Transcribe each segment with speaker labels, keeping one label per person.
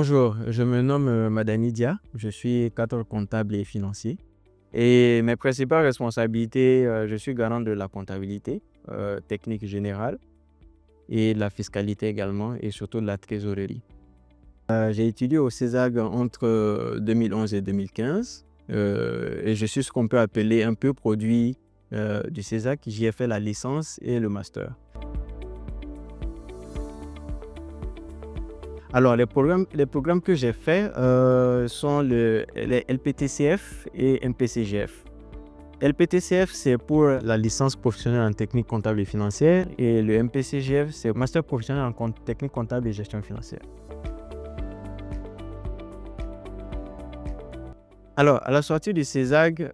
Speaker 1: Bonjour, je me nomme Madani Dia, je suis cadre comptable et financier. Et mes principales responsabilités, je suis garant de la comptabilité technique générale et de la fiscalité également et surtout de la trésorerie. J'ai étudié au CESAG entre 2011 et 2015 et je suis ce qu'on peut appeler un peu produit du CESAG. J'y ai fait la licence et le master. Alors, les programmes que j'ai faits sont les LPTCF et MPCGF. LPTCF, c'est pour la licence professionnelle en technique comptable et financière et le MPCGF, c'est Master professionnel en technique comptable et gestion financière. Alors, à la sortie du CESAG,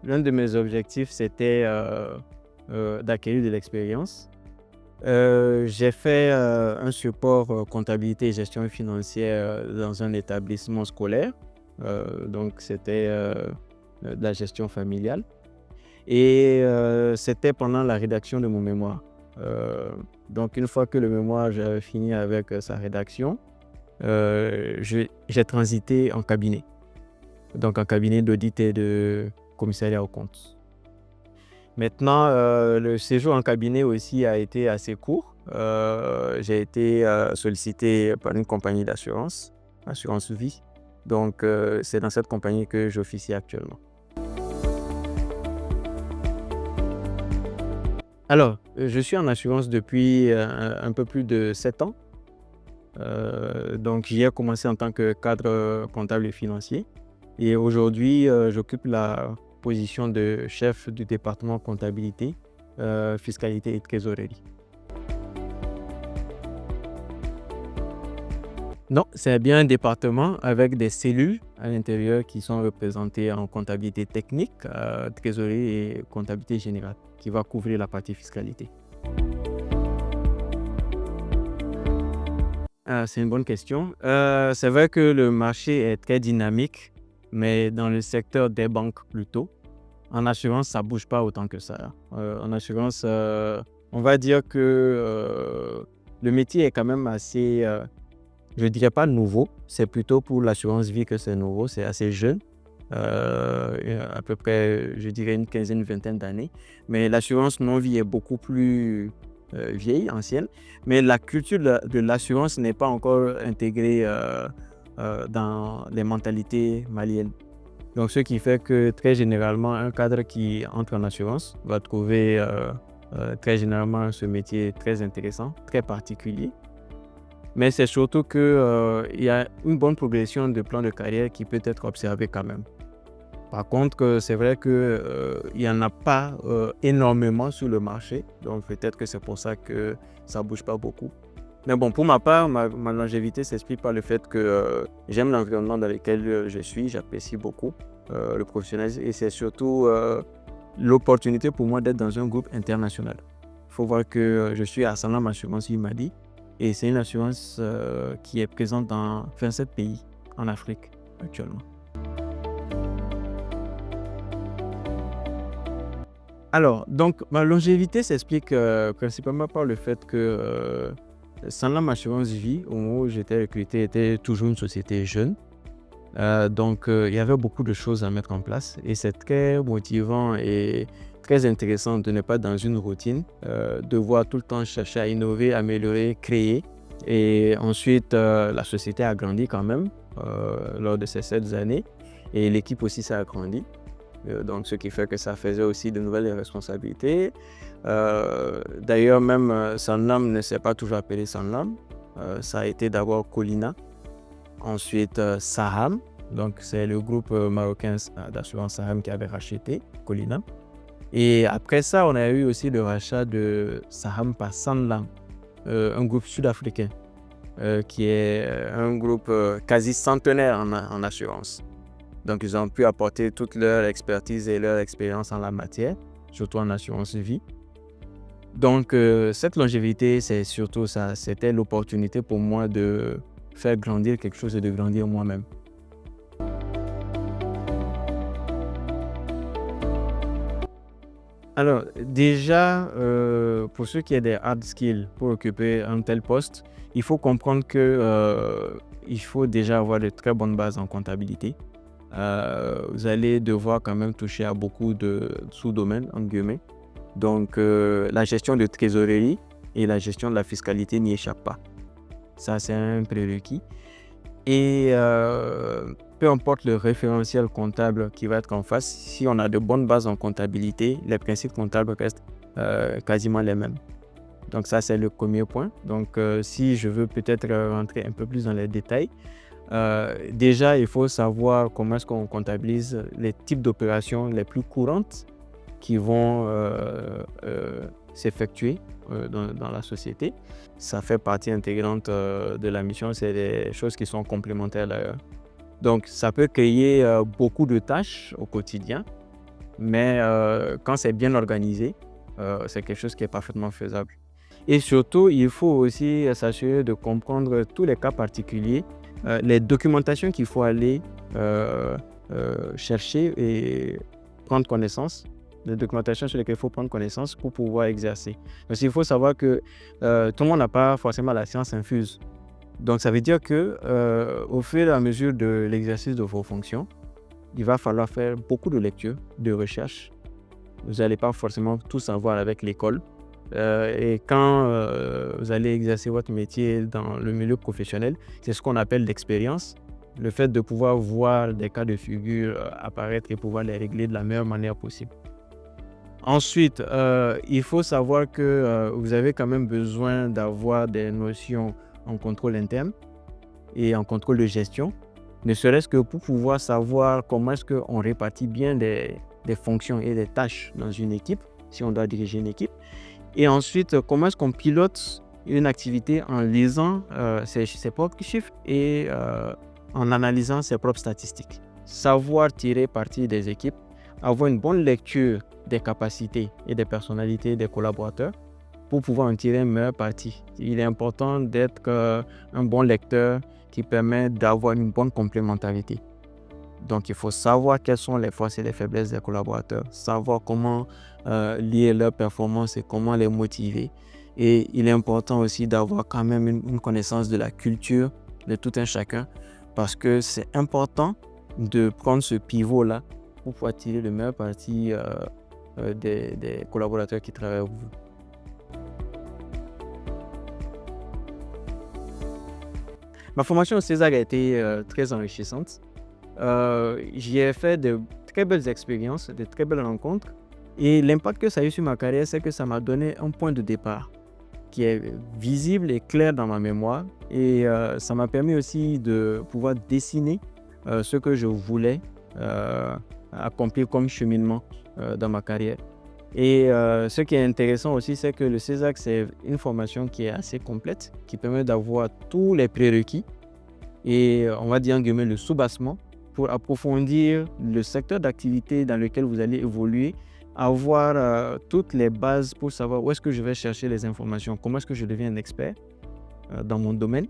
Speaker 1: l'un de mes objectifs, c'était d'acquérir de l'expérience. J'ai fait un support comptabilité et gestion financière dans un établissement scolaire. Donc, c'était de la gestion familiale. Et c'était pendant la rédaction de mon mémoire. Donc, une fois que le mémoire, j'avais fini avec sa rédaction, j'ai transité en cabinet. Donc, en cabinet d'audit et de commissariat aux comptes. Maintenant, le séjour en cabinet aussi a été assez court. J'ai été sollicité par une compagnie d'assurance, Assurance Vie. Donc, c'est dans cette compagnie que j'officie actuellement. Alors, je suis en assurance depuis un peu plus de 7 ans. Donc, j'y ai commencé en tant que cadre comptable et financier. Et aujourd'hui, j'occupe la position de chef du département comptabilité, fiscalité et trésorerie. Non, c'est bien un département avec des cellules à l'intérieur qui sont représentées en comptabilité technique, trésorerie et comptabilité générale, qui va couvrir la partie fiscalité. C'est une bonne question. C'est vrai que le marché est très dynamique, mais dans le secteur des banques plutôt. En assurance, ça ne bouge pas autant que ça. En assurance, on va dire que le métier est quand même assez, je ne dirais pas nouveau. C'est plutôt pour l'assurance vie que c'est nouveau, c'est assez jeune. À peu près, je dirais une quinzaine, une vingtaine d'années. Mais l'assurance non-vie est beaucoup plus vieille, ancienne. Mais la culture de l'assurance n'est pas encore intégrée dans les mentalités maliennes. Donc, ce qui fait que très généralement, un cadre qui entre en assurance va trouver très généralement ce métier très intéressant, très particulier. Mais c'est surtout qu'il y a une bonne progression de plan de carrière qui peut être observée quand même. Par contre, c'est vrai qu'il n'y en a pas énormément sur le marché. Donc, peut-être que c'est pour ça que ça ne bouge pas beaucoup. Mais bon, pour ma part, ma longévité s'explique par le fait que j'aime l'environnement dans lequel je suis. J'apprécie beaucoup le professionnalisme et c'est surtout l'opportunité pour moi d'être dans un groupe international. Il faut voir que je suis à Sanlam Assurance Imadi et c'est une assurance qui est présente dans 27 pays en Afrique actuellement. Alors, donc ma longévité s'explique principalement par le fait que Sanlam Assurance Vie, au moment où j'étais recruté, était toujours une société jeune. Donc, il y avait beaucoup de choses à mettre en place et c'est très motivant et très intéressant de ne pas être dans une routine, devoir tout le temps chercher à innover, améliorer, créer. Et ensuite, la société a grandi quand même lors de ces 7 années et l'équipe aussi s'est agrandie. Donc, ce qui fait que ça faisait aussi de nouvelles responsabilités. D'ailleurs, même Sanlam ne s'est pas toujours appelé Sanlam. Ça a été d'abord Colina, ensuite Saham. Donc, c'est le groupe marocain d'assurance Saham qui avait racheté Colina. Et après ça, on a eu aussi le rachat de Saham par Sanlam, un groupe sud-africain qui est un groupe quasi centenaire en assurance. Donc, ils ont pu apporter toute leur expertise et leur expérience en la matière, surtout en assurance vie. Donc, cette longévité, c'est surtout ça. C'était l'opportunité pour moi de faire grandir quelque chose et de grandir moi-même. Alors, déjà, pour ceux qui ont des hard skills pour occuper un tel poste, il faut comprendre qu'il il faut déjà avoir de très bonnes bases en comptabilité. Vous allez devoir quand même toucher à beaucoup de sous-domaines, entre guillemets. Donc, la gestion de trésorerie et la gestion de la fiscalité n'y échappent pas. Ça, c'est un prérequis. Et peu importe le référentiel comptable qui va être en face, si on a de bonnes bases en comptabilité, les principes comptables restent quasiment les mêmes. Donc ça, c'est le premier point. Donc si je veux peut-être rentrer un peu plus dans les détails, déjà, il faut savoir comment est-ce qu'on comptabilise les types d'opérations les plus courantes qui vont s'effectuer dans la société. Ça fait partie intégrante de la mission. C'est des choses qui sont complémentaires d'ailleurs. Donc, ça peut créer beaucoup de tâches au quotidien, mais quand c'est bien organisé, c'est quelque chose qui est parfaitement faisable. Et surtout, il faut aussi s'assurer de comprendre tous les cas particuliers, les documentations qu'il faut aller chercher et prendre connaissance, les documentations sur lesquelles il faut prendre connaissance pour pouvoir exercer. Parce qu'il faut savoir que tout le monde n'a pas forcément la science infuse. Donc, ça veut dire qu'au fur et à mesure de l'exercice de vos fonctions, il va falloir faire beaucoup de lectures, de recherches. Vous n'allez pas forcément tout savoir avec l'école. Et quand vous allez exercer votre métier dans le milieu professionnel, c'est ce qu'on appelle l'expérience. Le fait de pouvoir voir des cas de figure apparaître et pouvoir les régler de la meilleure manière possible. Ensuite, il faut savoir que vous avez quand même besoin d'avoir des notions en contrôle interne et en contrôle de gestion, ne serait-ce que pour pouvoir savoir comment est-ce qu'on répartit bien des fonctions et des tâches dans une équipe, si on doit diriger une équipe. Et ensuite, comment est-ce qu'on pilote une activité en lisant ses propres chiffres et en analysant ses propres statistiques. Savoir tirer parti des équipes, avoir une bonne lecture des capacités et des personnalités des collaborateurs pour pouvoir en tirer un meilleur parti. Il est important d'être un bon lecteur qui permet d'avoir une bonne complémentarité. Donc, il faut savoir quelles sont les forces et les faiblesses des collaborateurs, savoir comment lier leurs performances et comment les motiver. Et il est important aussi d'avoir quand même une connaissance de la culture de tout un chacun parce que c'est important de prendre ce pivot-là pour pouvoir tirer le meilleur parti des collaborateurs qui travaillent avec vous. Ma formation au CESAG a été très enrichissante. J'y ai fait de très belles expériences, de très belles rencontres. Et l'impact que ça a eu sur ma carrière, c'est que ça m'a donné un point de départ qui est visible et clair dans ma mémoire. Et ça m'a permis aussi de pouvoir dessiner ce que je voulais accomplir comme cheminement dans ma carrière. Et ce qui est intéressant aussi, c'est que le CESAG, c'est une formation qui est assez complète, qui permet d'avoir tous les prérequis et on va dire en guillemets le soubassement pour approfondir le secteur d'activité dans lequel vous allez évoluer, avoir toutes les bases pour savoir où est-ce que je vais chercher les informations, comment est-ce que je deviens un expert dans mon domaine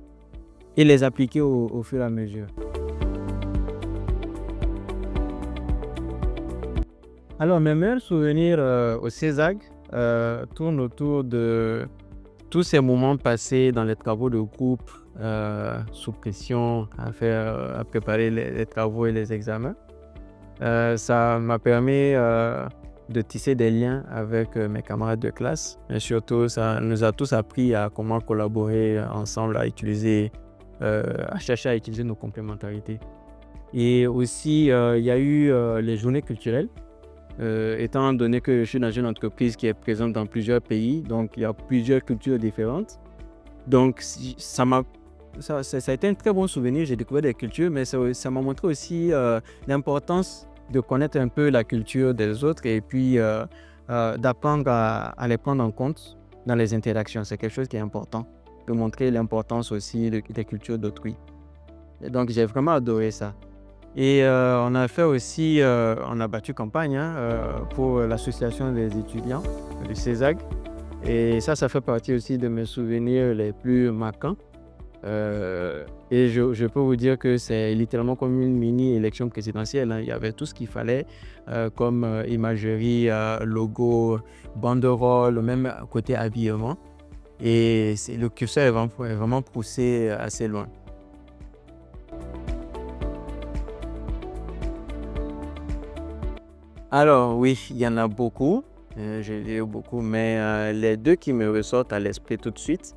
Speaker 1: et les appliquer au fur et à mesure. Alors, mes meilleurs souvenirs au CESAG tournent autour de tous ces moments passés dans les travaux de groupe, sous pression, à préparer les travaux et les examens. Ça m'a permis de tisser des liens avec mes camarades de classe. Et surtout, ça nous a tous appris à comment collaborer ensemble, à chercher à utiliser nos complémentarités. Et aussi, il y a eu les journées culturelles. Étant donné que je suis dans une entreprise qui est présente dans plusieurs pays, donc il y a plusieurs cultures différentes. Donc ça a été un très bon souvenir, j'ai découvert des cultures, mais ça m'a montré aussi l'importance de connaître un peu la culture des autres et puis d'apprendre à les prendre en compte dans les interactions. C'est quelque chose qui est important, de montrer l'importance aussi des cultures d'autrui. Et donc j'ai vraiment adoré ça. Et on a fait aussi, on a battu campagne pour l'association des étudiants du CESAG. Et ça fait partie aussi de mes souvenirs les plus marquants. Et je peux vous dire que c'est littéralement comme une mini-élection présidentielle. Il y avait tout ce qu'il fallait, comme imagerie, logo, banderole, même côté habillement. Et le curseur est vraiment poussé assez loin. Alors oui, il y en a beaucoup. J'ai lu beaucoup, mais les deux qui me ressortent à l'esprit tout de suite,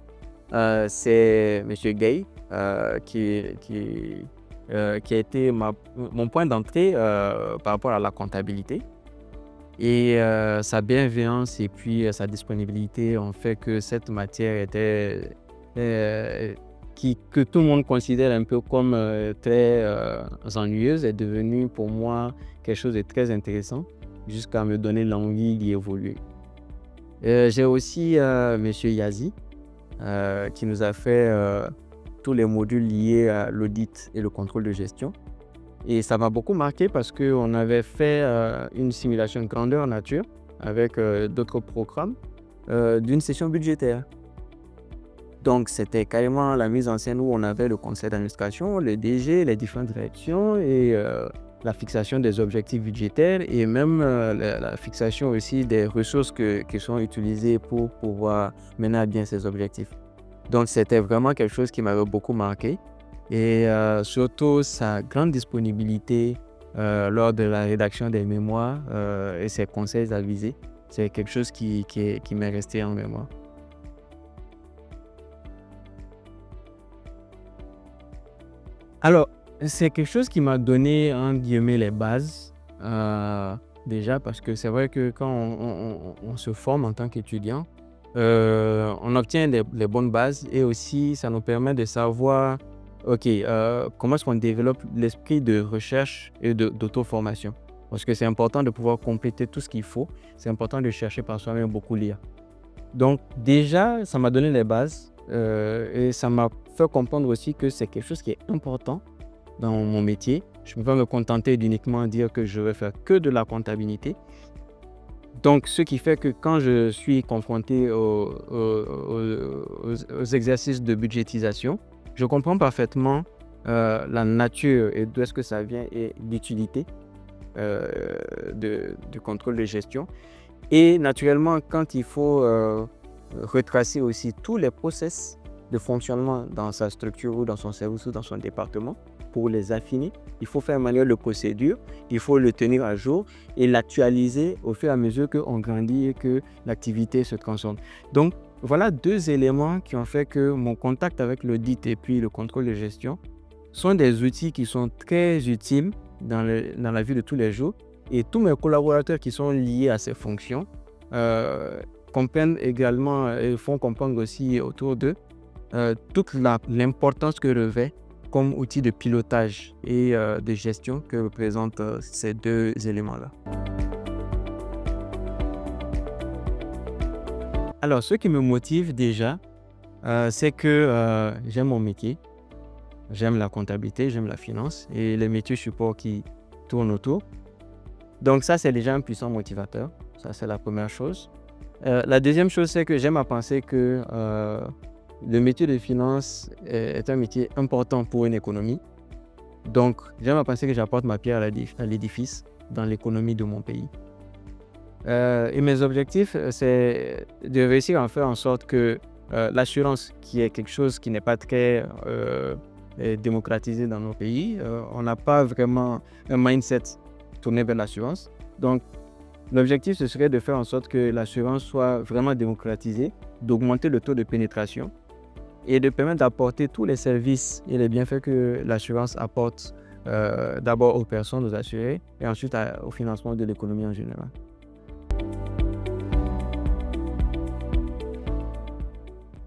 Speaker 1: c'est Monsieur Gay, qui a été mon point d'entrée par rapport à la comptabilité. Et sa bienveillance et puis sa disponibilité ont fait que cette matière était euh, que tout le monde considère un peu comme très ennuyeuse est devenue pour moi quelque chose de très intéressant jusqu'à me donner l'envie d'y évoluer. J'ai aussi Monsieur Yazi qui nous a fait tous les modules liés à l'audit et le contrôle de gestion. Et ça m'a beaucoup marqué parce qu'on avait fait une simulation grandeur nature avec d'autres programmes d'une session budgétaire. Donc, c'était carrément la mise en scène où on avait le conseil d'administration, le DG, les différentes directions et la fixation des objectifs budgétaires et même la fixation aussi des ressources qui sont utilisées pour pouvoir mener à bien ces objectifs. Donc, c'était vraiment quelque chose qui m'avait beaucoup marqué. Et surtout sa grande disponibilité lors de la rédaction des mémoires et ses conseils avisés, c'est quelque chose qui m'est resté en mémoire. Alors, c'est quelque chose qui m'a donné, entre guillemets, les bases, déjà, parce que c'est vrai que quand on se forme en tant qu'étudiant, on obtient les bonnes bases et aussi ça nous permet de savoir, OK, comment est-ce qu'on développe l'esprit de recherche et d'auto-formation. Parce que c'est important de pouvoir compléter tout ce qu'il faut. C'est important de chercher par soi-même beaucoup lire. Donc déjà, ça m'a donné les bases et ça m'a fait comprendre aussi que c'est quelque chose qui est important dans mon métier. Je ne peux pas me contenter d'uniquement dire que je vais faire que de la comptabilité. Donc, ce qui fait que quand je suis confronté aux exercices de budgétisation, je comprends parfaitement la nature et d'où est-ce que ça vient et l'utilité du contrôle de gestion. Et naturellement, quand il faut retracer aussi tous les process de fonctionnement dans sa structure ou dans son service ou dans son département pour les affiner, il faut faire un manuel de procédure, il faut le tenir à jour et l'actualiser au fur et à mesure qu'on grandit et que l'activité se transforme. Donc, voilà deux éléments qui ont fait que mon contact avec l'audit et puis le contrôle de gestion sont des outils qui sont très utiles dans la vie de tous les jours. Et tous mes collaborateurs qui sont liés à ces fonctions comprennent également et font comprendre aussi autour d'eux toute l'importance que revêt comme outil de pilotage et de gestion que représentent ces deux éléments-là. Alors, ce qui me motive déjà, c'est que j'aime mon métier, j'aime la comptabilité, j'aime la finance et les métiers support qui tournent autour. Donc ça, c'est déjà un puissant motivateur. Ça, c'est la première chose. La deuxième chose, c'est que j'aime à penser que le métier de finance est un métier important pour une économie. Donc, j'aime à penser que j'apporte ma pierre à l'édifice dans l'économie de mon pays. Et mes objectifs, c'est de réussir à faire en sorte que l'assurance, qui est quelque chose qui n'est pas très démocratisé dans nos pays, on n'a pas vraiment un mindset tourné vers l'assurance. Donc, l'objectif, ce serait de faire en sorte que l'assurance soit vraiment démocratisée, d'augmenter le taux de pénétration et de permettre d'apporter tous les services et les bienfaits que l'assurance apporte d'abord aux personnes, aux assurés, et ensuite au financement de l'économie en général.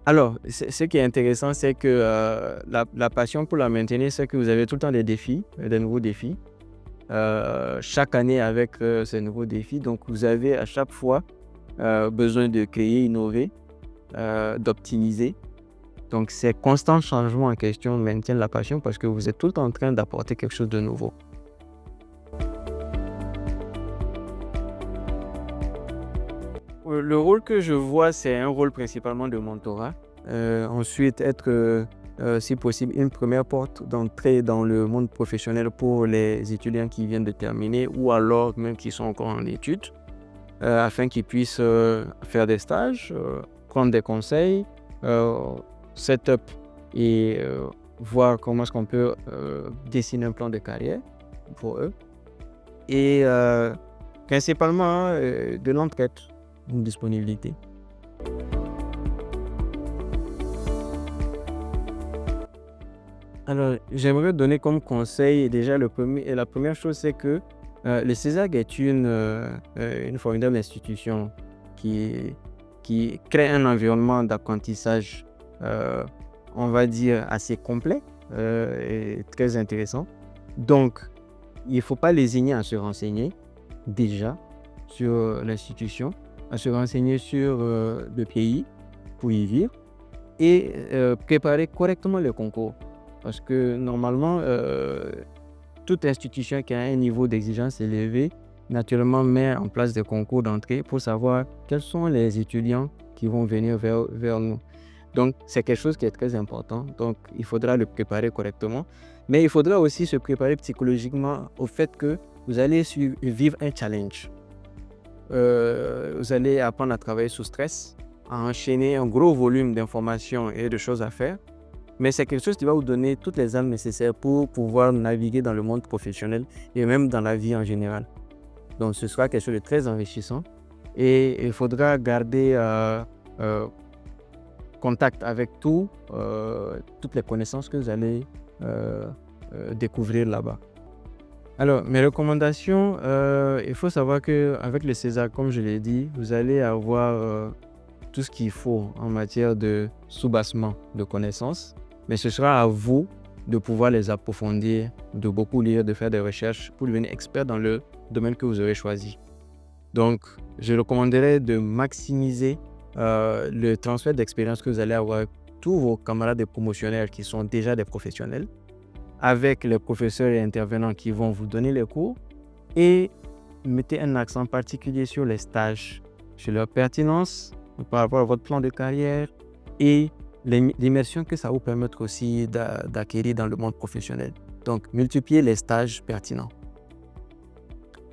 Speaker 1: Alors, ce qui est intéressant, c'est que la passion pour la maintenir, c'est que vous avez tout le temps des défis, des nouveaux défis. Chaque année avec ces nouveaux défis. Donc, vous avez à chaque fois besoin de créer, innover, d'optimiser. Donc, ces constants changements en question maintiennent la passion parce que vous êtes tout le temps en train d'apporter quelque chose de nouveau. Le rôle que je vois, c'est un rôle principalement de mentorat. Ensuite, être si possible, une première porte d'entrée dans le monde professionnel pour les étudiants qui viennent de terminer ou alors même qui sont encore en études, afin qu'ils puissent faire des stages, prendre des conseils, set-up et voir comment est-ce qu'on peut dessiner un plan de carrière pour eux. Et principalement de l'entraide, une disponibilité. Alors, j'aimerais donner comme conseil, déjà la première chose, c'est que le CESAG est une formidable institution qui, qui crée un environnement d'apprentissage, euh, on va dire, assez complet et très intéressant. Donc, il ne faut pas lésigner à se renseigner déjà sur l'institution, à se renseigner sur le pays pour y vivre et préparer correctement le concours. Parce que normalement, toute institution qui a un niveau d'exigence élevé, naturellement met en place des concours d'entrée pour savoir quels sont les étudiants qui vont venir vers nous. Donc, c'est quelque chose qui est très important. Donc, il faudra le préparer correctement. Mais il faudra aussi se préparer psychologiquement au fait que vous allez vivre un challenge. Vous allez apprendre à travailler sous stress, à enchaîner un gros volume d'informations et de choses à faire. Mais c'est quelque chose qui va vous donner toutes les armes nécessaires pour pouvoir naviguer dans le monde professionnel et même dans la vie en général. Donc, ce sera quelque chose de très enrichissant. Et il faudra garder contact avec toutes les connaissances que vous allez découvrir là-bas. Alors, mes recommandations, il faut savoir qu'avec le CESAG, comme je l'ai dit, vous allez avoir tout ce qu'il faut en matière de soubassement de connaissances. Mais ce sera à vous de pouvoir les approfondir, de beaucoup lire, de faire des recherches pour devenir expert dans le domaine que vous aurez choisi. Donc, je recommanderais de maximiser le transfert d'expérience que vous allez avoir avec tous vos camarades et promotionnaires qui sont déjà des professionnels, avec les professeurs et intervenants qui vont vous donner les cours, et mettez un accent particulier sur les stages, sur leur pertinence par rapport à votre plan de carrière et l'immersion que ça vous permettre aussi d'acquérir dans le monde professionnel. Donc, multipliez les stages pertinents.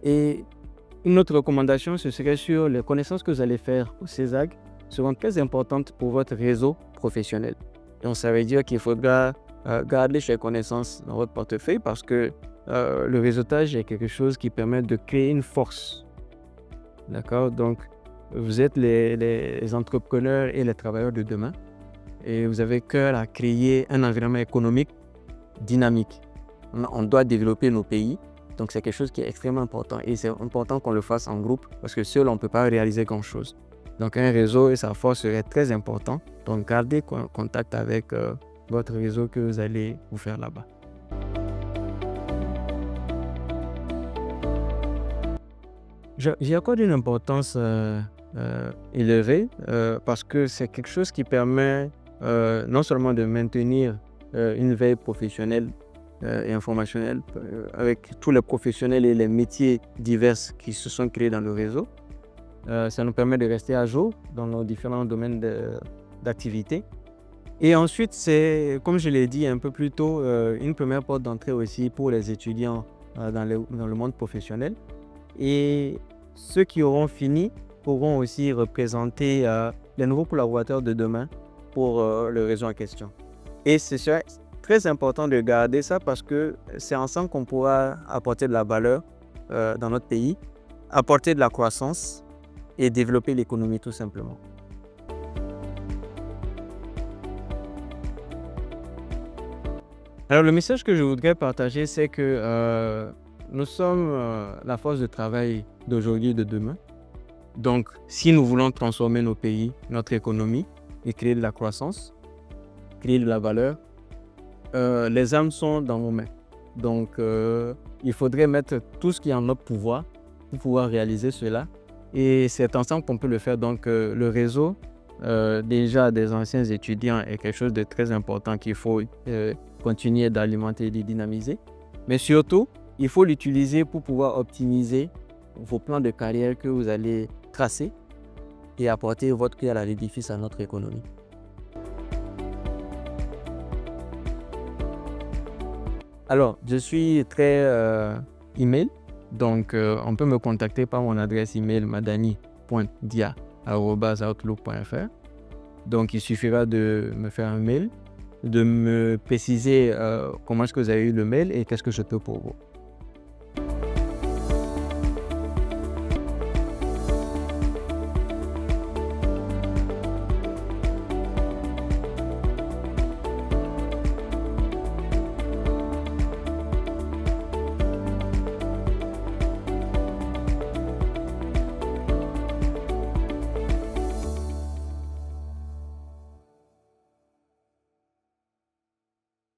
Speaker 1: Et une autre recommandation, ce serait sur les connaissances que vous allez faire au CESAG seront très importantes pour votre réseau professionnel. Donc, ça veut dire qu'il faudra garder ces connaissances dans votre portefeuille parce que le réseautage est quelque chose qui permet de créer une force. D'accord? Donc, vous êtes les entrepreneurs et les travailleurs de demain. Et vous avez cœur à créer un environnement économique dynamique. On doit développer nos pays, donc c'est quelque chose qui est extrêmement important et c'est important qu'on le fasse en groupe parce que seul on ne peut pas réaliser grand-chose. Donc un réseau et sa force serait très important, donc gardez contact avec votre réseau que vous allez vous faire là-bas. J'y accorde une importance élevée parce que c'est quelque chose qui permet non seulement de maintenir une veille professionnelle et informationnelle avec tous les professionnels et les métiers divers qui se sont créés dans le réseau. Ça nous permet de rester à jour dans nos différents domaines d'activité. Et ensuite, c'est, comme je l'ai dit un peu plus tôt, une première porte d'entrée aussi pour les étudiants dans le monde professionnel. Et ceux qui auront fini pourront aussi représenter les nouveaux collaborateurs de demain pour le réseau en question. Et c'est très important de garder ça parce que c'est ensemble qu'on pourra apporter de la valeur dans notre pays, apporter de la croissance et développer l'économie tout simplement. Alors le message que je voudrais partager, c'est que nous sommes la force de travail d'aujourd'hui et de demain. Donc si nous voulons transformer nos pays, notre économie et créer de la croissance, créer de la valeur, les armes sont dans nos mains. Donc il faudrait mettre tout ce qui est en notre pouvoir pour pouvoir réaliser cela. Et c'est ensemble qu'on peut le faire. Donc le réseau déjà des anciens étudiants est quelque chose de très important qu'il faut continuer d'alimenter et de dynamiser. Mais surtout, il faut l'utiliser pour pouvoir optimiser vos plans de carrière que vous allez tracer et apporter votre pierre à l'édifice à notre économie. Alors, je suis très email, donc on peut me contacter par mon adresse email madani.dia@outlook.fr. Donc, il suffira de me faire un mail, de me préciser comment est-ce que vous avez eu le mail et qu'est-ce que je peux pour vous.